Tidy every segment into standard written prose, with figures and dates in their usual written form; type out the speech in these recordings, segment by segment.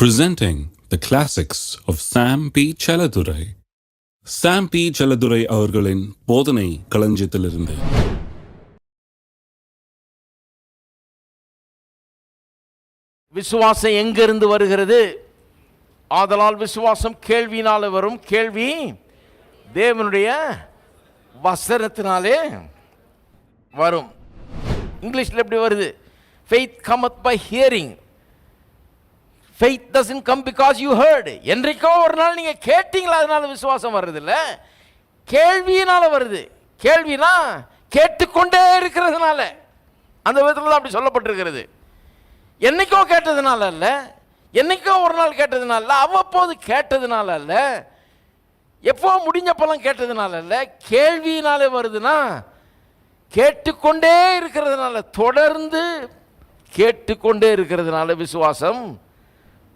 Presenting the classics of Sam P. Chaladurai. Sam P. Chaladurai அவர்களின் போதனை களஞ்சியத்திலிருந்து. விசுவாசம் எங்கிருந்து வருகிறது? ஆதலால் விசுவாசம் கேள்வியினாலே வரும், கேள்வி தேவனுடைய வசனத்தினாலே வரும். இங்கிலீஷில் எப்படி வருது? Faith cometh by hearing. Faith doesn't come because you heard. என்றைக்கோ ஒரு நாள் நீங்கள் கேட்டீங்களா, அதனால விசுவாசம் வர்றது இல்லை, கேள்வியினால வருது. கேள்வினா கேட்டுக்கொண்டே இருக்கிறதுனால, அந்த விதத்தில் தான் அப்படி சொல்லப்பட்டிருக்கிறது. என்னைக்கோ கேட்டதுனால அல்ல, என்னைக்கோ ஒரு நாள் கேட்டதுனால அல்ல, அவ்வப்போது கேட்டதுனால அல்ல, எப்போ முடிஞ்சப்பெல்லாம் கேட்டதுனால அல்ல, கேள்வியினாலே வருதுன்னா கேட்டுக்கொண்டே இருக்கிறதுனால, தொடர்ந்து கேட்டுக்கொண்டே இருக்கிறதுனால விசுவாசம்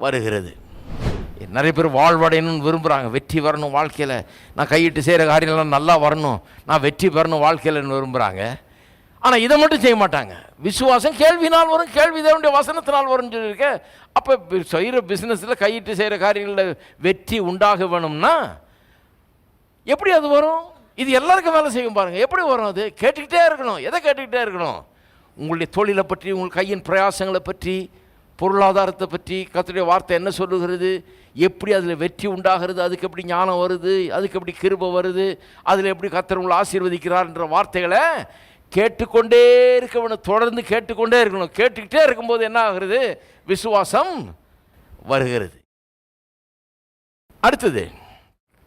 வருகிறது. நிறைய பேர் வாழ்வடையணும்னு விரும்புகிறாங்க, வெற்றி வரணும் வாழ்க்கையில், நான் கையிட்டு செய்கிற காரியங்கள்லாம் நல்லா வரணும், நான் வெற்றி பெறணும் வாழ்க்கையில்னு விரும்புகிறாங்க. ஆனால் இதை மட்டும் செய்ய மாட்டாங்க. விசுவாசம் கேள்வினால் வரும், கேள்வி தேவனுடைய வசனத்தினால் வரும்னு சொல்லியிருக்க. அப்போ செய்கிற பிஸ்னஸில் கையிட்டு செய்கிற காரியங்களில் வெற்றி உண்டாக வேணும்னா எப்படி அது வரும்? இது எல்லாருக்கும் வேலை செய்யும் பாருங்கள். எப்படி வரும்? அது கேட்டுக்கிட்டே இருக்கணும். எதை கேட்டுக்கிட்டே இருக்கணும்? உங்களுடைய தொழிலை பற்றி, உங்கள் கையின் பிரயாசங்களை பற்றி, பொருளாதாரத்தை பற்றி கர்த்தருடைய வார்த்தை என்ன சொல்லுகிறது, எப்படி அதில் வெற்றி உண்டாகிறது, அதுக்கு எப்படி ஞானம் வருது, அதுக்கு எப்படி கிருபை வருது, அதில் எப்படி கர்த்தர் உங்களை ஆசீர்வதிக்கிறார்ன்ற வார்த்தைகளை கேட்டுக்கொண்டே இருக்க வேணும். தொடர்ந்து கேட்டுக்கொண்டே இருக்கணும். கேட்டுக்கிட்டே இருக்கும்போது என்ன ஆகிறது? விசுவாசம் வருகிறது. அடுத்தது,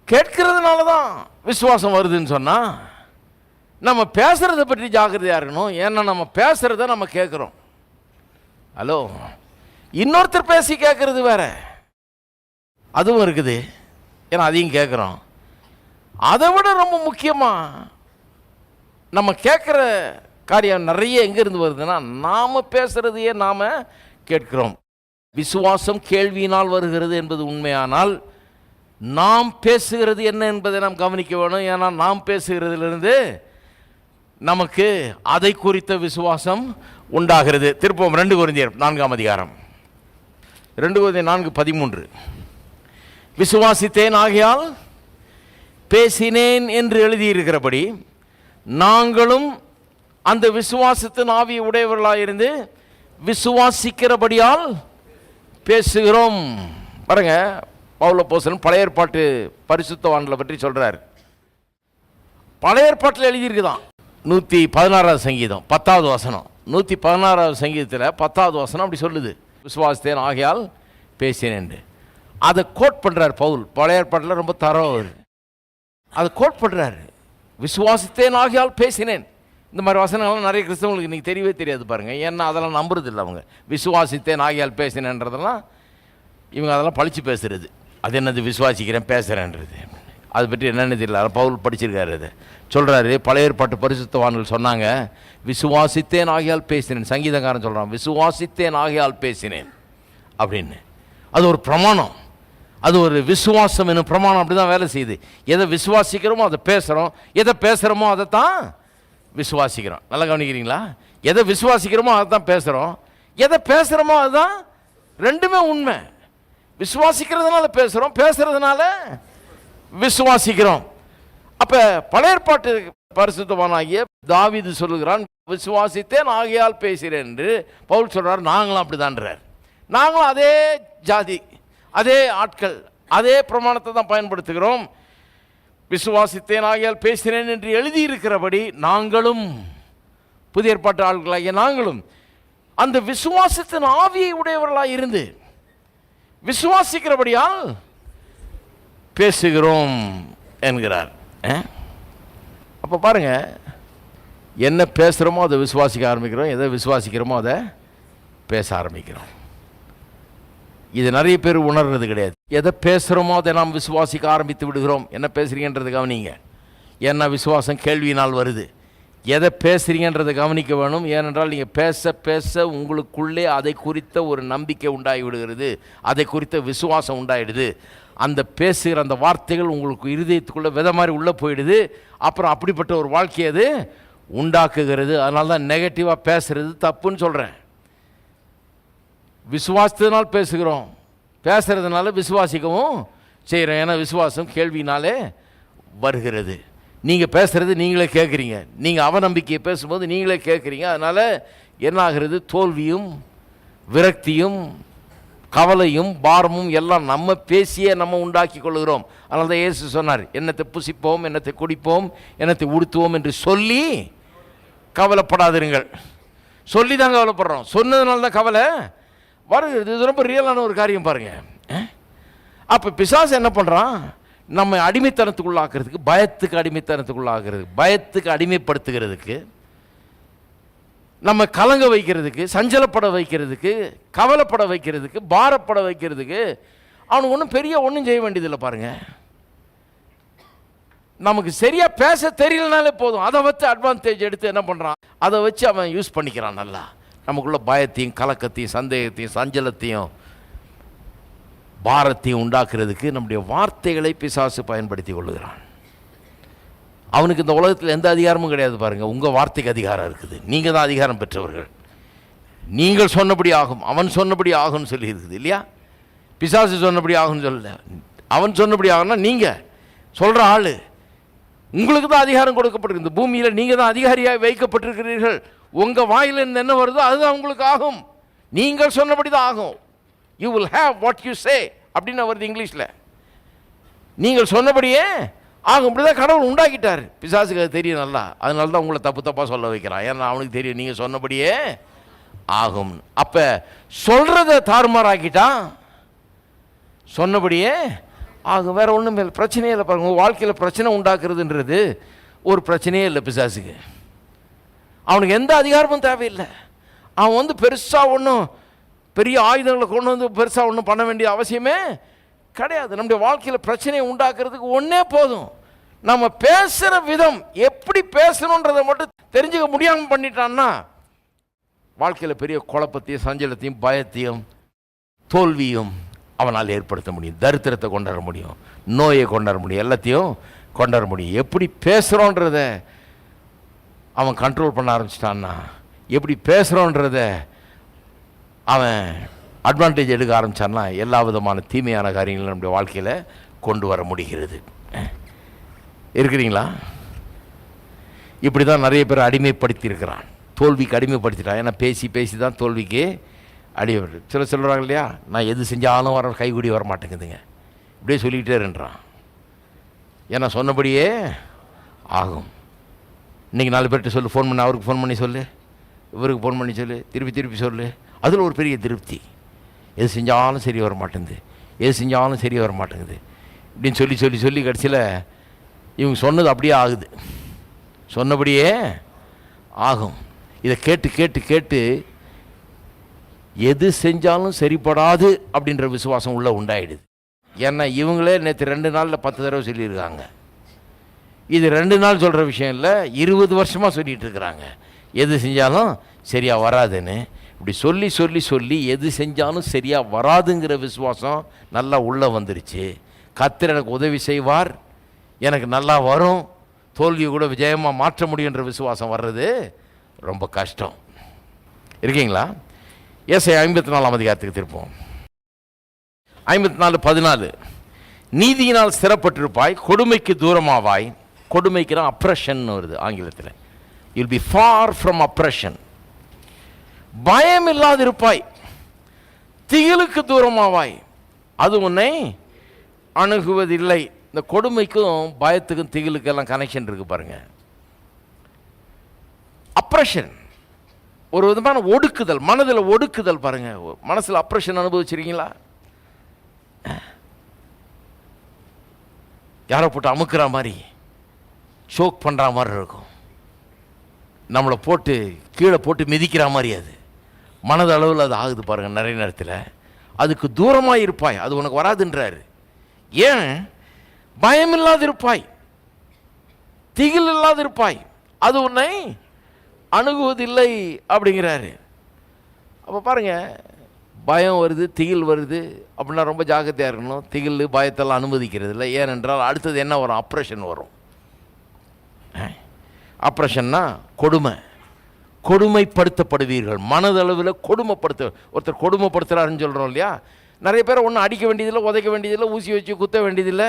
கேட்கறதுனால தான் விசுவாசம் வருதுன்னு சொன்னால் நம்ம பேசுகிறத பற்றி ஜாக்கிரதையாக இருக்கணும். ஏன்னா நம்ம பேசுகிறத நம்ம கேட்குறோம். ஹலோ, இன்னொருத்தர் பேசி கேட்குறது வேற, அதுவும் இருக்குது. ஏன்னா அதையும் கேட்குறோம். அதை விட ரொம்ப முக்கியமாக நம்ம கேட்குற காரியம் நிறைய எங்கேருந்து வருதுன்னா, நாம் பேசுகிறதையே நாம் கேட்குறோம். விசுவாசம் கேள்வியினால் வருகிறது என்பது உண்மையானால், நாம் பேசுகிறது என்ன என்பதை நாம் கவனிக்க வேணும். ஏன்னா நாம் பேசுகிறதிலிருந்து நமக்கு அதை குறித்த விசுவாசம் உண்டாகிறது. திருப்பம் 2 கொரிந்தியர் 4ஆம் அதிகாரம், 2 கொரிந்தியர் 4:13. விசுவாசித்தேன் ஆகையால் பேசினேன் என்று எழுதியிருக்கிறபடி நாங்களும் அந்த விசுவாசத்தின் ஆவியை உடையவர்களாயிருந்து விசுவாசிக்கிறபடியால் பேசுகிறோம். பாருங்க, பவுல் அப்போஸ்தலன் பழைய ஏற்பாட்டு பரிசுத்தவான்களை பற்றி சொல்றார். பழைய ஏற்பாட்டில் எழுதியிருக்குதான் 116வது சங்கீதம் 10வது வசனம். 116வது சங்கீதத்தில் 10வது வசனம் அப்படி சொல்லுது, விசுவாசித்தேன் ஆகையால் பேசினேன். அதை கோட் பண்ணுறார் பவுல். பழைய ஏற்பாட்டில் ரொம்ப தரம் அதை கோட் பண்ணுறாரு. விசுவாசித்தேன் ஆகையால் பேசினேன். இந்த மாதிரி வசனங்கள்லாம் நிறைய கிறிஸ்தவங்களுக்கு இன்றைக்கி தெரியவே தெரியாது பாருங்கள். ஏன்னா அதெல்லாம் நம்புறது இல்லை அவங்க. விசுவாசித்தேன் ஆகையால் பேசினேன்றதெல்லாம் இவங்க அதெல்லாம் பழிச்சு பேசுறது. அது என்னது விசுவாசிக்கிறேன் பேசுகிறேன்றது, அதை பற்றி என்னென்னு தெரியல. பவுல் படிச்சிருக்காரு. அதை சொல்கிறாரு. பழைய ஏற்பாட்டு பரிசுத்தவான்கள் சொன்னாங்க, விசுவாசித்தேன் ஆகையால் பேசினேன். சங்கீதக்காரன் சொல்கிறான், விசுவாசித்தேன் ஆகையால் பேசினேன் அப்படின்னு. அது ஒரு பிரமாணம், அது ஒரு விசுவாசம் என்னும் பிரமாணம். அப்படி தான் வேலை செய்யுது. எதை விசுவாசிக்கிறோமோ அதை பேசுகிறோம், எதை பேசுகிறோமோ அதை தான் விசுவாசிக்கிறோம். நல்லா கவனிக்கிறீங்களா? எதை விசுவாசிக்கிறோமோ அதை தான் பேசுகிறோம், எதை பேசுகிறோமோ அதுதான். ரெண்டுமே உண்மை. விசுவாசிக்கிறதுனால பேசுகிறோம், பேசுகிறதுனால விசுவாசிக்கிறோம். அப்போ பழைய ஏற்பாட்டு பரிசுத்தவானாகிய தாவீது சொல்லுகிறான், விசுவாசித்தேன் ஆகையால் பேசுகிறேன் என்று. பவுல் சொல்கிறார், நாங்களும் அப்படி தான்றார். நாங்களும் அதே ஜாதி, அதே ஆட்கள், அதே பிரமாணத்தை தான் பயன்படுத்துகிறோம். விசுவாசித்தேன் ஆகையால் பேசினேன் என்று எழுதியிருக்கிறபடி நாங்களும், புதிய ஏற்பாட்டு ஆட்களாகிய நாங்களும் அந்த விசுவாசத்தின் ஆவியை உடையவர்களாக இருந்து விசுவாசிக்கிறபடியால் பேசுகிறோம் என்கிறார். அப்போ பாருங்க, என்ன பேசுகிறோமோ அதை விசுவாசிக்க ஆரம்பிக்கிறோம், எதை விசுவாசிக்கிறோமோ அதை பேச ஆரம்பிக்கிறோம். இது நிறைய பேர் உணர்றது கிடையாது. எதை பேசுகிறோமோ அதை நாம் விசுவாசிக்க ஆரம்பித்து விடுகிறோம். என்ன பேசுகிறீங்கன்றது கவனிங்க. ஏன்னா விசுவாசம் கேள்வியினால் வருது. எதை பேசுகிறீங்கன்றதை கவனிக்க வேணும். ஏனென்றால் நீங்கள் பேச பேச உங்களுக்குள்ளே அதை குறித்த ஒரு நம்பிக்கை உண்டாகி விடுகிறது, அதை குறித்த விசுவாசம் உண்டாயிடுது. அந்த பேசுகிற அந்த வார்த்தைகள் உங்களுக்கு இருதயத்துக்குள்ளே வித மாதிரி உள்ளே போயிடுது. அப்புறம் அப்படிப்பட்ட ஒரு வாழ்க்கையை அது உண்டாக்குகிறது. அதனால தான் நெகட்டிவாக பேசுகிறது தப்புன்னு சொல்கிறேன். விசுவாசத்தினால் பேசுகிறோம், பேசுறதுனால விசுவாசிக்கவும் செய்கிறோம். ஏன்னா விசுவாசம் கேள்வினாலே வருகிறது. நீங்கள் பேசுகிறது நீங்களே கேட்குறீங்க, நீங்கள் அவநம்பிக்கையை பேசும்போது நீங்களே கேட்குறீங்க. அதனால் என்ன ஆகிறது? தோல்வியும் விரக்தியும் கவலையும் பாரமும் எல்லாம் நம்ம பேசியே நம்ம உண்டாக்கி கொள்கிறோம். அதனால தான் இயேசு சொன்னார், என்னத்தை புசிப்போம், என்னத்தை குடிப்போம், என்னத்தை உடுத்துவோம் என்று சொல்லி கவலைப்படாதிருங்கள். சொல்லி தான் கவலைப்படுறோம், சொன்னதுனால தான் கவலை வருகிறது. இது ரொம்ப ரியலான ஒரு காரியம் பாருங்கள். அப்போ பிசாசு என்ன பண்ணுறான்? நம்ம அடிமைத்தனத்துக்குள்ளாக்குறதுக்கு, பயத்துக்கு அடிமைப்படுத்துகிறதுக்கு, நம்ம கலங்க வைக்கிறதுக்கு, சஞ்சலப்பட வைக்கிறதுக்கு, கவலைப்பட வைக்கிறதுக்கு, பாரப்பட வைக்கிறதுக்கு அவனுக்கு ஒன்றும் செய்ய வேண்டியதில்லை பாருங்க. நமக்கு சரியா பேச தெரியலனாலே போதும், அதை வச்சு அட்வான்டேஜ் எடுத்து என்ன பண்ணுறான்? அதை வச்சு அவன் யூஸ் பண்ணிக்கிறான். நல்லா நமக்குள்ள பயத்தையும் கலக்கத்தையும் சந்தேகத்தையும் சஞ்சலத்தையும் பாரத்தையும் உண்டாக்குறதுக்கு நம்முடைய வார்த்தைகளை பிசாசு பயன்படுத்தி கொள்ளுகிறான். அவனுக்கு இந்த உலகத்தில் எந்த அதிகாரமும் கிடையாது பாருங்கள். உங்கள் வார்த்தைக்கு அதிகாரம் இருக்குது, நீங்கள் தான் அதிகாரம் பெற்றவர்கள். நீங்கள் சொன்னபடி ஆகும், அவன் சொன்னபடி ஆகும்னு சொல்லி இருக்குது இல்லையா? பிசாசு சொன்னபடி ஆகும்னு சொல்லல, அவன் சொன்னபடி ஆகும்னா நீங்கள் சொல்கிற ஆள், உங்களுக்கு தான் அதிகாரம் கொடுக்கப்பட்டிருக்கு. இந்த பூமியில் நீங்கள் தான் அதிகாரியாக வைக்கப்பட்டிருக்கிறீர்கள். உங்கள் வாயிலிருந்து என்ன வருதோ அதுதான் உங்களுக்கு ஆகும். நீங்கள் சொன்னபடி தான் ஆகும். You will have what you say அப்படின்னு வருது இங்கிலீஷில். நீங்கள் சொன்னபடியே ஆகும். இப்படி தான் கடவுள் உண்டாக்கிட்டார். பிசாசுக்கு அது தெரியும் நல்லா, அதனால தான் உங்களை தப்பாக சொல்ல வைக்கிறான். ஏன்னா அவனுக்கு தெரியும் நீங்கள் சொன்னபடியே ஆகும். அப்போ சொல்கிறத தாறுமாறாக்கிட்டான், சொன்னபடியே ஆகும். வேற ஒன்றும் இல்லை, பிரச்சனையே இல்லை பாருங்க. உங்கள் வாழ்க்கையில் பிரச்சனை உண்டாக்குறதுன்றது ஒரு பிரச்சனையே இல்லை பிசாசுக்கு. அவனுக்கு எந்த அதிகாரமும் தேவையில்லை. அவன் பெருசாக ஒன்றும் பெரிய ஆயுதங்களை கொண்டு வந்து பெருசாக ஒன்றும் பண்ண வேண்டிய அவசியமே கிடையாது. நம்முடைய வாழ்க்கையில் பிரச்சனையை உண்டாக்குறதுக்கு ஒன்றே போதும், நம்ம பேசுகிற விதம், எப்படி பேசணுன்றதை மட்டும் தெரிஞ்சுக்க முடியாமல் பண்ணிட்டான்னா வாழ்க்கையில் பெரிய குழப்பத்தையும் சஞ்சலத்தையும் பயத்தையும் தோல்வியும் அவனால் ஏற்படுத்த முடியும். தரித்திரத்தை கொண்டாட முடியும், நோயை கொண்டாட முடியும், எல்லாத்தையும் கொண்டாட முடியும். எப்படி பேசுகிறோன்றத அவன் கண்ட்ரோல் பண்ண ஆரம்பிச்சிட்டான்னா, எப்படி பேசுகிறோன்றத அவன் அட்வான்டேஜ் எடுக்க ஆரம்பித்தான்னா எல்லா விதமான தீமையான காரியங்களும் நம்முடைய வாழ்க்கையில் கொண்டு வர முடிகிறது. இருக்கிறீங்களா? இப்படி தான் நிறைய பேர் அடிமைப்படுத்தியிருக்கிறான், தோல்விக்கு அடிமைப்படுத்திட்டான். ஏன்னா பேசி தான் தோல்விக்கு அடிமை. சொல்கிறாங்க இல்லையா, நான் எது செஞ்சாலும் கைகூடி வர மாட்டேங்குதுங்க, இப்படியே சொல்லிக்கிட்டே இருன்றான். ஏன்னா சொன்னபடியே ஆகும். இன்றைக்கி 4 பேர்கிட்ட சொல்லு, ஃபோன் பண்ணி, அவருக்கு ஃபோன் பண்ணி சொல்லு, இவருக்கு ஃபோன் பண்ணி சொல்லு, திருப்பி சொல்லு. அதில் ஒரு பெரிய திருப்தி. எது செஞ்சாலும் சரி வர மாட்டேங்குது, இப்படின்னு சொல்லி கடைசியில் இவங்க சொன்னது அப்படியே ஆகுது, சொன்னபடியே ஆகும். இதை கேட்டு எது செஞ்சாலும் சரிப்படாது அப்படின்ற விசுவாசம் உள்ளே உண்டாயிடுது. ஏன்னா இவங்களே நேற்று 2 நாளில் 10 தடவை சொல்லியிருக்காங்க. இது 2 நாள் சொல்கிற விஷயம் இல்லை, 20 வருஷமாக சொல்லிகிட்டு இருக்கிறாங்க எது செஞ்சாலும் சரியாக வராதுன்னு. இப்படி சொல்லி எது செஞ்சாலும் சரியாக வராதுங்கிற விசுவாசம் நல்லா உள்ளே வந்துருச்சு. கர்த்தர் எனக்கு உதவி செய்வார், எனக்கு நல்லா வரும், தோல்வியை கூட விஜயமாக மாற்ற முடியுன்ற விசுவாசம் வர்றது ரொம்ப கஷ்டம். இருக்கீங்களா? ஏசாயா 54ஆம் அதிகாரத்துக்கு திருப்போம். 54:14. நீதியினால் ஸ்திரப்பட்டிருப்பாய், கொடுமைக்கு தூரமாவாய். கொடுமைக்கு அப்ரஷன் வருது ஆங்கிலத்தில். You'll be for from oppression. பயம் இல்லாதிருப்பாய், திகிலுக்கு தூரமாவாய், அது உன்னை அணுகுவதில்லை. இந்த கொடுமைக்கும் பயத்துக்கும் திகிலுக்கு எல்லாம் கனெக்ஷன் இருக்கு பாருங்க. அப்ரஷன் ஒரு விதமான ஒடுக்குதல், மனதில் ஒடுக்குதல் பாருங்க. மனசில் அப்ரஷன் அனுபவிச்சிருக்கீங்களா? யாரை போட்டு அமுக்குற மாதிரி, ஷோக் பண்ணுற மாதிரி இருக்கும், நம்மளை போட்டு கீழே போட்டு மிதிக்கிற மாதிரி. அது மனதளவில் அது ஆகுது பாருங்கள் நிறைய நேரத்தில். அதுக்கு தூரமாக இருப்பாய், அது உனக்கு வராதுன்றாரு. ஏன்? பயம் இல்லாதிருப்பாய், திகில் இல்லாதிருப்பாய், அது உன்னை அணுகுவதில்லை அப்படிங்கிறாரு. அப்போ பாருங்கள், பயம் வருது, திகில் வருது அப்படின்னா ரொம்ப ஜாக்கிரதையாக இருக்கணும். திகில் பயத்தெல்லாம் அனுமதிக்கிறது இல்லை. ஏனென்றால் அடுத்தது என்ன வரும்? அப்ரஷன் வரும். அப்ரஷன்னா கொடுமைப்படுத்தப்படுவீர்கள், மனதளவில் கொடுமைப்படுத்த. ஒருத்தர் கொடுமைப்படுத்துகிறாருன்னு சொல்கிறோம் இல்லையா, நிறைய பேரை ஒன்றும் அடிக்க வேண்டியதில்லை, உதைக்க வேண்டியதில்லை, ஊசி வச்சு குத்த வேண்டியதில்லை,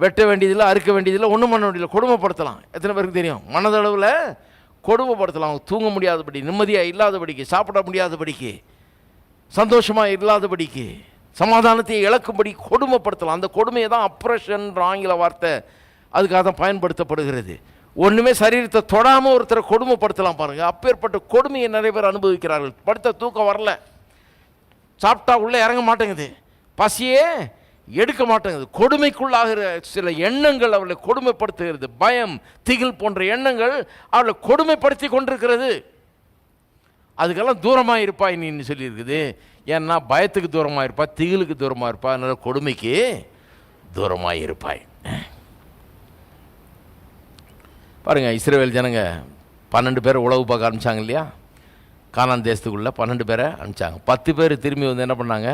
வெட்ட வேண்டியதில்லை, அறுக்க வேண்டியதில்லை, ஒன்றும் பண்ண வேண்டியதில்லை. கொடுமைப்படுத்தலாம். எத்தனை பேருக்கு தெரியும்? மனதளவில் கொடுமைப்படுத்தலாம். அவங்க தூங்க முடியாதபடி, நிம்மதியாக இல்லாதபடிக்கு, சாப்பிட முடியாதபடிக்கு, சந்தோஷமாக இல்லாதபடிக்கு, சமாதானத்தை இழக்கும்படி கொடுமைப்படுத்தலாம். அந்த கொடுமையை தான் அப்ரஷன் ஆங்கில வார்த்தை, அதுக்காக தான் பயன்படுத்தப்படுகிறது. ஒன்றுமே சரீரத்தை தொடாமல் ஒருத்தரை கொடுமைப்படுத்தலாம் பாருங்கள். அப்பேற்பட்ட கொடுமையை நிறைய பேர் அனுபவிக்கிறார்கள். படுத்த தூக்கம் வரல, சாப்பிட்டா உள்ளே இறங்க மாட்டேங்குது, பசியே எடுக்க மாட்டேங்குது, கொடுமைக்குள்ளாகிற சில எண்ணங்கள் அவர்களை கொடுமைப்படுத்துகிறது. பயம், திகில் போன்ற எண்ணங்கள் அவர்களை கொடுமைப்படுத்தி கொண்டிருக்கிறது. அதுக்கெல்லாம் தூரமாக இருப்பாய் நீ சொல்லியிருக்குது. ஏன்னா பயத்துக்கு தூரமாக இருப்பாய், திகிலுக்கு தூரமாக இருப்பாய், அதனால் கொடுமைக்கு தூரமாக இருப்பாய். பாருங்கள், இஸ்ரவேல் ஜனங்க 12 பேரை உளவு பார்க்க அனுப்பிச்சாங்க இல்லையா? கானான் தேசத்துக்குள்ளே 12 பேரை அனுப்பிச்சாங்க. 10 பேர் திரும்பி வந்து என்ன பண்ணாங்க?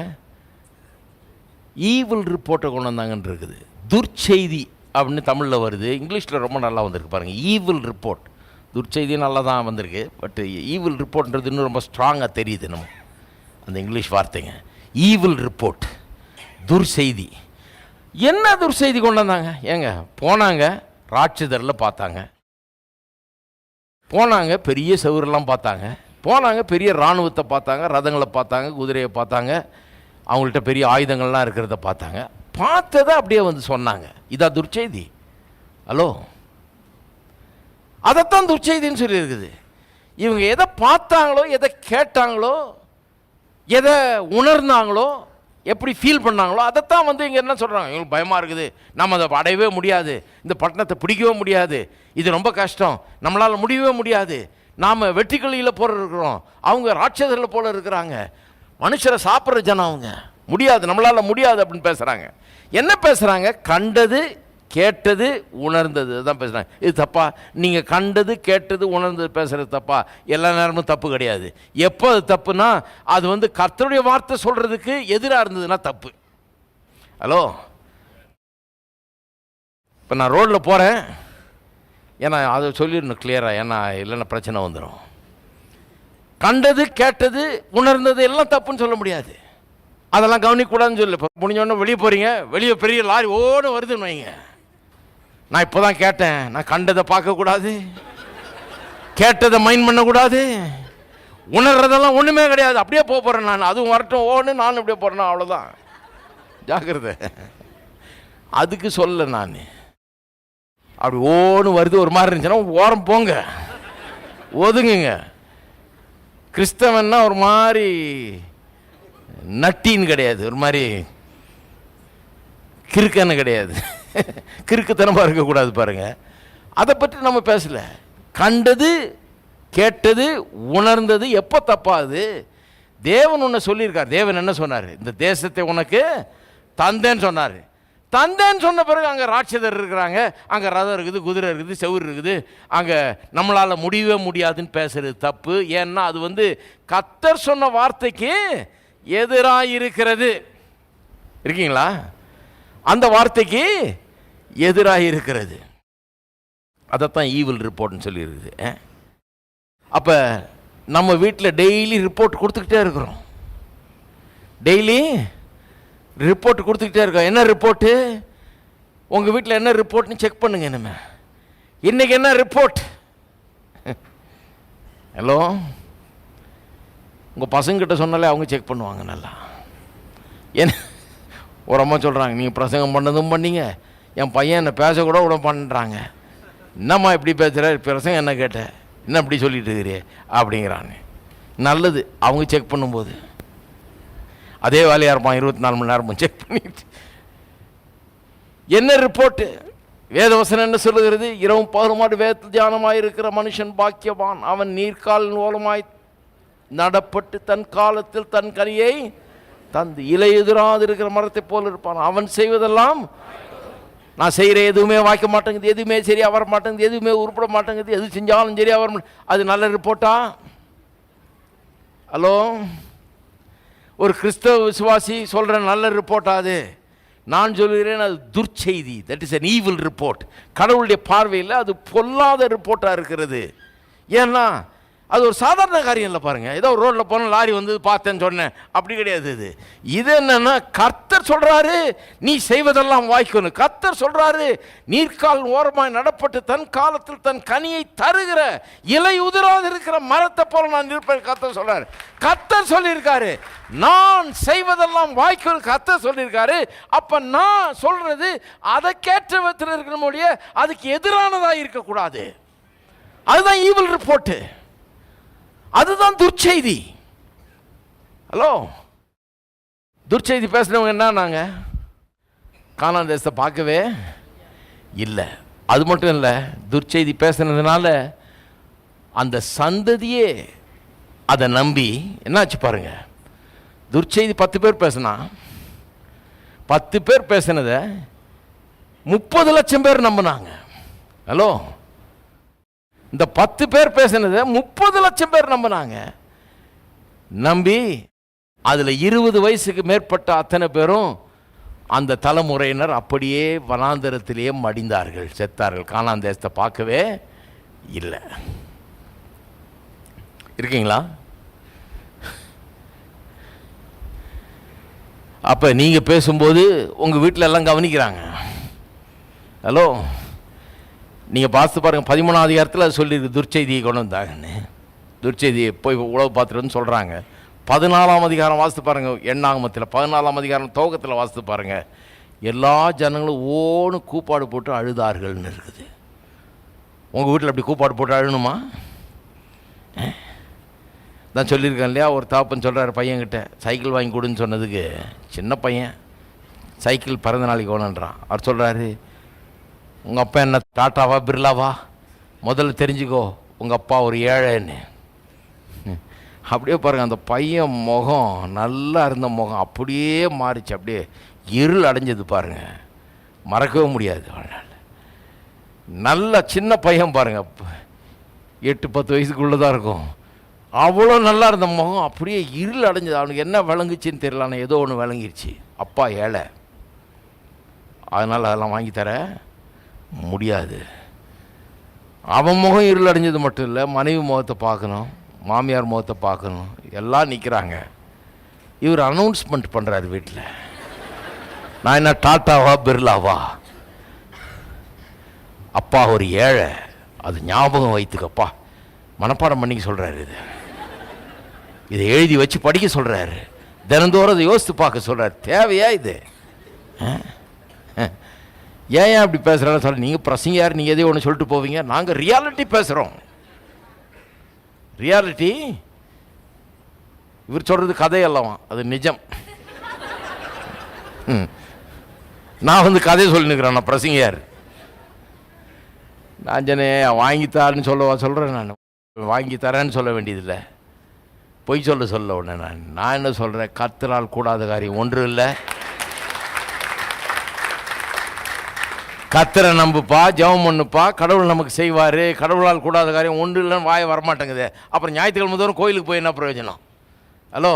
ஈவில் ரிப்போர்ட்டை கொண்டு வந்தாங்கன்னு இருக்குது. துர்ச்செய்தி அப்படின்னு தமிழில் வருது, இங்கிலீஷில் ரொம்ப நல்லா வந்திருக்கு பாருங்கள். ஈவில் ரிப்போர்ட், துர்ச்செய்தி நல்லா தான் வந்திருக்கு, பட் ஈவில் ரிப்போர்ட்ன்றது இன்னும் ரொம்ப ஸ்ட்ராங்காக தெரியுது நம்ம அந்த இங்கிலீஷ் வார்த்தைங்க. ஈவில் ரிப்போர்ட், துர்செய்தி. என்ன துர்செய்தி கொண்டு வந்தாங்க? ஏங்க போனாங்க, ராட்சதரில் பார்த்தாங்க, போனாங்க பெரிய செவரெல்லாம் பார்த்தாங்க, போனாங்க பெரிய இராணுவத்தை பார்த்தாங்க, ரதங்களை பார்த்தாங்க, குதிரையை பார்த்தாங்க, அவங்கள்ட்ட பெரிய ஆயுதங்கள்லாம் இருக்கிறத பார்த்தாங்க. பார்த்ததை அப்படியே வந்து சொன்னாங்க. இதா துர்ச்செய்தி? ஹலோ, அதைத்தான் துர்ச்செய்தின்னு சொல்லியிருக்குது. இவங்க எதை பார்த்தாங்களோ, எதை கேட்டாங்களோ, எதை உணர்ந்தாங்களோ, எப்படி ஃபீல் பண்ணாங்களோ அதைத்தான் வந்து இங்கே என்ன சொல்கிறாங்க? இவங்களுக்கு பயமாக இருக்குது, நம்ம அதை அடையவே முடியாது, இந்த பட்டணத்தை பிடிக்கவே முடியாது, இது ரொம்ப கஷ்டம், நம்மளால் முடியவே முடியாது, நாம் வெற்றிகளில் போல இருக்கிறோம், அவங்க ராட்சதரில் போல இருக்கிறாங்க, மனுஷரை சாப்பிட்ற ஜனம் அவங்க, முடியாது, நம்மளால் முடியாது அப்படின்னு பேசுகிறாங்க. என்ன பேசுகிறாங்க? கண்டது, கேட்டது, உணர்ந்தது தான் பேசுகிறாங்க. இது தப்பா? நீங்கள் கண்டது, கேட்டது, உணர்ந்தது பேசுகிறது தப்பா? எல்லா நேரமும் தப்பு கிடையாது. எப்போ அது தப்புனா, அது வந்து கர்த்தருடைய வார்த்தை சொல்கிறதுக்கு எதிராக இருந்ததுன்னா தப்பு. ஹலோ, இப்போ நான் ரோட்டில் போகிறேன், ஏன்னா அதை சொல்லிடணும் கிளியராக, ஏன்னா இல்லைன்னா பிரச்சனை வந்துடும். கண்டது, கேட்டது, உணர்ந்தது எல்லாம் தப்புன்னு சொல்ல முடியாது. அதெல்லாம் கவனிக்கக்கூடாதுன்னு சொல்லு. இப்போ முடிஞ்சோடனே வெளியே போகிறீங்க, வெளியே பெரிய லாரி ஓடு வருதுன்னு வைங்க, நான் இப்போ தான் கேட்டேன், நான் கண்டதை பார்க்கக்கூடாது, கேட்டதை மைண்ட் பண்ணக்கூடாது, உணர்றதெல்லாம் ஒன்றுமே கிடையாது, அப்படியே போகிறேன் நான், அதுவும் வரட்டும் ஓடு, நானும் அப்படியே போகிறேன்னா அவ்வளோதான், ஜாக்கிரதை. அதுக்கு சொல்ல நான் அப்படி ஓடு வருது ஒரு மாதிரி இருந்துச்சுன்னா ஓரம் போங்க, ஒதுங்குங்க. கிறிஸ்தவன்னா ஒரு மாதிரி நட்டின்னு கிடையாது, ஒரு மாதிரி கிறுக்கன்னு கிடையாது, கிறுக்குத்தனமாக இருக்கக்கூடாது பாருங்க. அதை பற்றி நம்ம பேசல. கண்டது, கேட்டது, உணர்ந்தது எப்போ தப்பாது? தேவன் உன்னை சொல்லியிருக்கார். தேவன் என்ன சொன்னார்? இந்த தேசத்தை உனக்கு தந்தேன்னு சொன்னார். தந்தேன்னு சொன்ன பிறகு அங்கே ராட்சதர் இருக்கிறாங்க, அங்கே ரதம் இருக்குது, குதிரை இருக்குது, செவுரு இருக்குது, அங்கே நம்மளால் முடியவே முடியாதுன்னு பேசுறது தப்பு. ஏன்னா அது வந்து கர்த்தர் சொன்ன வார்த்தைக்கு எதிராக இருக்கிறது. இருக்கீங்களா? அந்த வார்த்தைக்கு எதிராக இருக்கிறது. அதைத்தான் ஈவில் ரிப்போர்ட்னு சொல்லியிருக்குது. அப்போ நம்ம வீட்டில் டெய்லி ரிப்போர்ட் கொடுத்துக்கிட்டே இருக்கிறோம், டெய்லி ரிப்போர்ட் கொடுத்துக்கிட்டே இருக்கோம். என்ன ரிப்போர்ட்டு? உங்கள் வீட்டில் என்ன ரிப்போர்ட்னு செக் பண்ணுங்க. நம்ம இன்னைக்கு என்ன ரிப்போர்ட்? ஹலோ, உங்கள் பசங்கிட்ட சொன்னாலே அவங்க செக் பண்ணுவாங்க நல்லா. ஏன்னா ஒரு அம்மா சொல்கிறாங்க, நீங்கள் பிரசங்கம் பண்ணதும் பண்ணீங்க, என் பையன் என்னை பேசக்கூட விட பண்ணுறாங்க, என்னம்மா இப்படி பேசுகிற, பிரசங்கம் என்ன கேட்டேன், என்ன இப்படி சொல்லிட்டு இருக்கிறே அப்படிங்கிறாங்க. நல்லது, அவங்க செக் பண்ணும்போது அதே வேலையாக இருப்பான், 24 மணி நேரமும் செக் பண்ணிட்டு. என்ன ரிப்போர்ட்டு? வேதவசனம் என்ன சொல்லுகிறது? இரவும் பகலுமாய் வேத தியானமாய் இருக்கிற மனுஷன் பாக்கியவான், அவன் நீர்க்கால் மூலமாய் நடப்பட்டு தன் காலத்தில் தன் கனியை தந்து இலை எதிராது இருக்கிற மரத்தை போல் இருப்பான். அவன் செய்வதெல்லாம், நான் செய்கிற எதுவுமே வாய்க்க மாட்டேங்குது, எதுவுமே சரியாக வர மாட்டேங்குது, எதுவுமே உருப்பட மாட்டேங்குது, எது செஞ்சாலும் சரியாக வர மாட்டேங்குது, அது நல்ல ரிப்போர்ட்டா? ஹலோ, ஒரு கிறிஸ்தவ விசுவாசி சொல்கிற நல்ல ரிப்போர்ட்டா அது? நான் சொல்கிறேன், அது துர்ச்செய்தி. That is an evil report. கடவுளுடைய பார்வையில் அது பொல்லாத ரிப்போர்ட்டாக இருக்கிறது. ஏன்னா அது ஒரு சாதாரண காரியம் இல்லை பாருங்க. ஏதோ ஒரு ரோட்டில் போன லாரி வந்து பார்த்தேன்னு சொன்னேன் அப்படி கிடையாது. இது என்னன்னா கர்த்தர் சொல்றாரு நீ செய்வதெல்லாம் வாய்க்கணும். கர்த்தர் சொல்றாரு நீர்க்கால் ஓரமாய் நடப்பட்டு தன் காலத்தில் தன் கனியை தருகிற இலை உதிராது இருக்கிற மரத்தை போல நான் இருப்பேன். கர்த்தர் சொல்றாரு. கர்த்தர் சொல்லியிருக்காரு நான் செய்வதெல்லாம் வாய்க்கணும். கர்த்தர் சொல்லியிருக்காரு. அப்ப நான் சொல்றது அதை கேட்ட விதத்தில் இருக்கிற முடிய அதுக்கு எதிரானதாக இருக்கக்கூடாது. அதுதான் ஈவில் ரிப்போர்ட், அதுதான் துர்ச்செய்தி. ஹலோ, துர்ச்செய்தி பேசுனவங்க என்ன நாங்க கானான் தேசத்தை பார்க்கவே இல்லை. அது மட்டும் இல்லை, துர்ச்செய்தி பேசுனதுனால அந்த சந்ததியே அதை நம்பி என்னாச்சு பாருங்க. துர்ச்செய்தி 10 பேர் பேசினா 10 பேர் பேசினதை 30 லட்சம் பேர் நம்பினாங்க. ஹலோ, இந்த 10 பேர் பேசினதை 30 லட்சம் பேர் நம்பினாங்க. நம்பி அதில் 20 வயசுக்கு மேற்பட்ட அத்தனை பேரும் அந்த தலைமுறையினர் அப்படியே வனாந்தரத்திலேயே மடிந்தார்கள், செத்தார்கள். கானான் தேசத்தை பார்க்கவே இல்லை. இருக்கீங்களா? அப்போ நீங்கள் பேசும்போது உங்கள் வீட்டில் எல்லாம் கவனிக்கிறாங்க. ஹலோ, நீங்கள் பார்த்து பாருங்கள், 13ஆம் அதிகாரத்தில் அது சொல்லியிருக்கு துர்ச்செய்தியை கொண்டு வந்தாங்கன்னு. துர்ச்செய்தியை போய் உழவு பார்த்துட்டுன்னு சொல்கிறாங்க. 14ஆம் அதிகாரம் வாசித்து பாருங்கள், எண்ணாகமத்தில் 14ஆம் அதிகாரம் துவக்கத்தில் வாசித்து பாருங்கள். எல்லா ஜனங்களும் ஓன்னு கூப்பாடு போட்டு அழுதார்கள்னு இருக்குது. உங்கள் வீட்டில் அப்படி கூப்பாடு போட்டு அழணுமா? தான் சொல்லியிருக்கேன் இல்லையா, ஒரு தாப்பன் சொல்கிறார் பையன்கிட்ட சைக்கிள் வாங்கி கொடுன்னு சொன்னதுக்கு, சின்ன பையன் சைக்கிள் பிறந்த நாளைக்கு வேணுன்றான். அவர் சொல்கிறாரு, உங்கள் அப்பா என்ன டாட்டாவா பிர்லாவா? முதல்ல தெரிஞ்சுக்கோ உங்கள் அப்பா ஒரு ஏழைன்னு. அப்படியே பாருங்கள், அந்த பையன் முகம், நல்லா இருந்த முகம் அப்படியே மாறிச்சு, அப்படியே இருள் அடைஞ்சது பாருங்கள், மறக்கவே முடியாது. நல்ல சின்ன பையன் பாருங்கள், 8-10 வயசுக்குள்ளே தான் இருக்கும். அவ்வளோ நல்லா இருந்த முகம் அப்படியே இருள் அடைஞ்சது. அவனுக்கு என்ன விளங்குச்சின்னு தெரியல, ஆனால் ஏதோ ஒன்று விளங்கிருச்சு. அப்பா ஏழை, அதனால் அதெல்லாம் வாங்கி தர முடியாது. அவன் முகம் இருள் அடைஞ்சது மட்டும் இல்லை, மனைவி முகத்தை பார்க்கணும், மாமியார் முகத்தை பார்க்கணும், எல்லாம் நிற்கிறாங்க. இவர் அனௌன்ஸ்மெண்ட் பண்ணுறாரு வீட்டில், நான் என்ன டாட்டாவா பிர்லாவா? அப்பா ஒரு ஏழை, அது ஞாபகம் வைத்துக்கப்பா. மனப்பாடம் பண்ணிக்க சொல்கிறாரு. இதை எழுதி வச்சு படிக்க சொல்கிறாரு. தினந்தோறும் அதை யோசித்து பார்க்க சொல்கிறார். தேவையா இது? ஏன் அப்படி பேசுகிறான்னு சொல்ல, நீங்கள் பிரசங்க யார், நீங்கள் எதையோ ஒன்று சொல்லிட்டு போவீங்க. நாங்கள் ரியாலிட்டி பேசுகிறோம். ரியாலிட்டி இவர் சொல்கிறது கதையல்லவா, அது நிஜம். நான் வந்து கதையை சொல்லினுக்கிறேன், நான் பிரசங்க யார்? நான் ஜனே வாங்கித்தாருன்னு சொல்கிறேன். நான் வாங்கி தரேன்னு சொல்ல வேண்டியதில்லை, பொய் சொல்ல உடனே நான் என்ன சொல்கிறேன், கர்த்தரால் கூடாத காரியம் ஒன்றும் இல்லை. கர்த்தரை நம்புப்பா, ஜெபம் பண்ணுப்பா, கடவுள் நமக்கு செய்வார். கடவுளால் கூடாத காரியம் ஒன்றும் இல்லைன்னு வாய வரமாட்டேங்குது. அப்புறம் ஞாயிற்றுக்கிழமை தோறும் கோயிலுக்கு போய் என்ன பிரயோஜனம்? ஹலோ,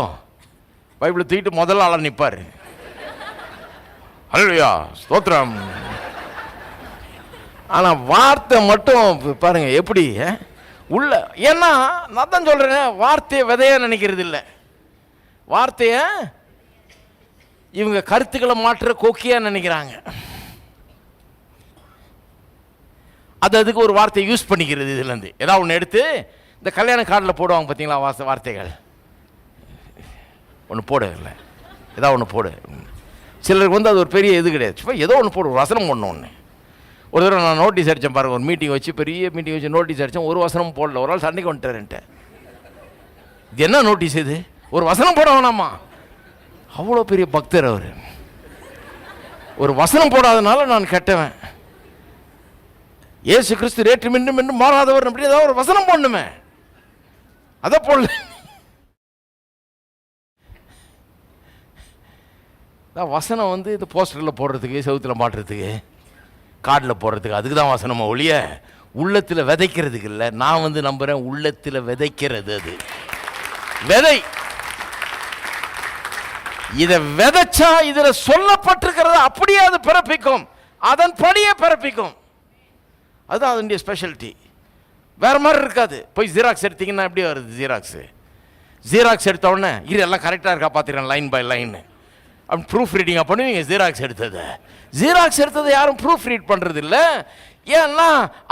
பைபிளை தூக்கிட்டு முதல்ல ஆள நிற்பார். ஹல்லேலூயா, ஸ்தோத்திரம். ஆனால் வார்த்தை மட்டும் பாருங்க எப்படி உள்ள. ஏன்னா நான் தான் சொல்கிறேன், வார்த்தையை விதைய நினைக்கிறது இல்லை. வார்த்தையை இவங்க கருத்துக்களை மாற்ற கோக்கியாக நினைக்கிறாங்க. அதுக்கு ஒரு வார்த்தையை யூஸ் பண்ணிக்கிறது. இதுலேருந்து ஏதாவது ஒன்று எடுத்து இந்த கல்யாண கார்டில் போடுவாங்க பார்த்தீங்களா, வார்த்தைகள் ஒன்று போடு, இல்லை ஏதாவது ஒன்று போடு. சிலருக்கு வந்து அது ஒரு பெரிய இது கிடையாது, சும்மா ஏதோ ஒன்று போடு, ஒரு வசனம் ஒன்று ஒன்று. ஒரு தடவை நான் நோட்டீஸ் அடித்தேன் பாருங்கள், ஒரு மீட்டிங் வச்சு, பெரிய மீட்டிங் வச்சு நோட்டீஸ் அடித்தேன், ஒரு வசனம் போடல. ஒரு நாள் சண்டைக்கு வந்துட்டாருன்ட்டு, இது என்ன நோட்டீஸ் இது, ஒரு வசனம் போட வேணாமா? அவ்வளோ பெரிய பக்தர் அவர். ஒரு வசனம் போடாதனால நான் கெட்டவன், இயேசு கிறிஸ்து ரேட்டு மீண்டும் மாறாதவர், அப்படி ஏதாவது ஒரு வசனம் போடணுமே, அதை போடல. வசனம் வந்து இது போஸ்டரில் போடுறதுக்கு, செவுத்தில் மாட்டுறதுக்கு, கார்டில் போடுறதுக்கு, அதுக்கு தான் வசனமா ஒழிய உள்ளத்தில் விதைக்கிறதுக்கு இல்லை. நான் வந்து நம்புகிறேன், உள்ளத்தில் விதைக்கிறது அது விதை. இதை விதைச்சா இதில் சொல்லப்பட்டிருக்கிறது அப்படியே அது பிறப்பிக்கும், அதன்படியே பிறப்பிக்கும். அதுதான் அதனுடைய ஸ்பெஷாலிட்டி. வேற மாதிரி இருக்காது. போய் ஜீராக்ஸ் எடுத்தீங்கன்னா எப்படி வருது ஜீராக்ஸ் எடுத்த உடனே இது எல்லாம் கரெக்டாக இருக்கா பார்த்துக்கிறேன் லைன் பை லைன் அப்படி ப்ரூஃப் ரீடிங்காக பண்ணுவீங்க. ஜீராக்ஸ் எடுத்ததை யாரும் ப்ரூஃப் ரீட் பண்ணுறது இல்லை. ஏன்னா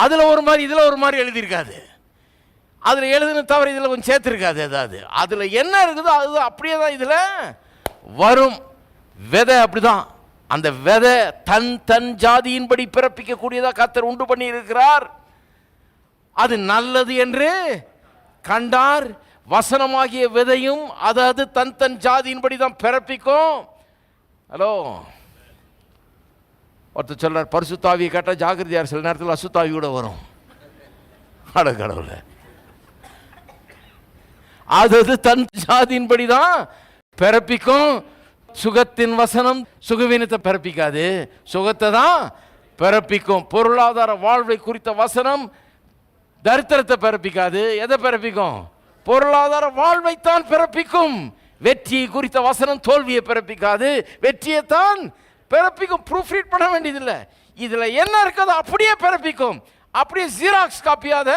அதில் ஒரு மாதிரி இதில் ஒரு மாதிரி எழுதியிருக்காது. அதில் எழுதுன தவிர இதில் கொஞ்சம் சேர்த்துருக்காது. ஏதாவது அதில் என்ன இருக்குதோ அது அப்படியே தான் இதில் வரும். விதை அப்படிதான். அந்த விதை தன் ஜாதியின்படி பிறப்பிக்கக்கூடியதாக கர்த்தர் உண்டு பண்ணி இருக்கிறார். அது நல்லது என்று கண்டார். வசனமாகிய விதையும் அதாவது தன் ஜாதியின்படி தான் பிறப்பிக்கும். ஹலோ, ஒருத்தர் சொல்றார் பரிசுத்தாவியை கேட்டால் ஜாகிரதையார், சில நேரத்தில் அசுத்தாவி கூட வரும். அட கடவுளே, அது தன் ஜாதியின்படி தான் பிறப்பிக்கும். சுகத்தின் வசனம் சுகவீனத்தை பிறப்பிக்காது, சுகத்தை தான் பிறப்பிக்கும். பொருளாதார வாழ்வை குறித்த வசனம் தரித்திரத்தை பிறப்பிக்காது. எதை பிறப்பிக்கும்? பொருளாதார வாழ்வைத்தான் பிறப்பிக்கும். வெற்றியை குறித்த வசனம் தோல்வியை பிறப்பிக்காது, வெற்றியை தான் பிறப்பிக்கும். ப்ரூஃப் ரீட் பண்ண வேண்டியதில்லை. இதில் என்ன இருக்கோ அப்படியே பிறப்பிக்கும். அப்படியே ஜீராக்ஸ் காப்பியாத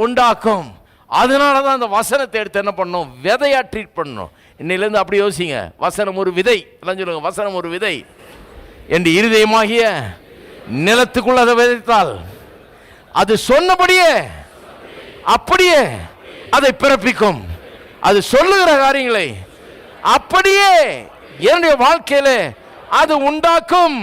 உண்டாக்கும். அதனால தான் அந்த வசனத்தை எடுத்து என்ன பண்ணணும்? விதையா ட்ரீட் பண்ணணும். இன்னிலேருந்து அப்படி யோசிங்க. வசனம் ஒரு விதை, எல்லாம் சொல்லுங்க, வசனம் ஒரு விதை என்று இருதயமாகிய நிலத்துக்குள்ள அதை விதைத்தால் அது சொன்னபடியே அப்படியே அதை பிறப்பிக்கும். அது சொல்லுகிற காரியங்களை அப்படியே என்னுடைய வாழ்க்கையில அது உண்டாக்கும்.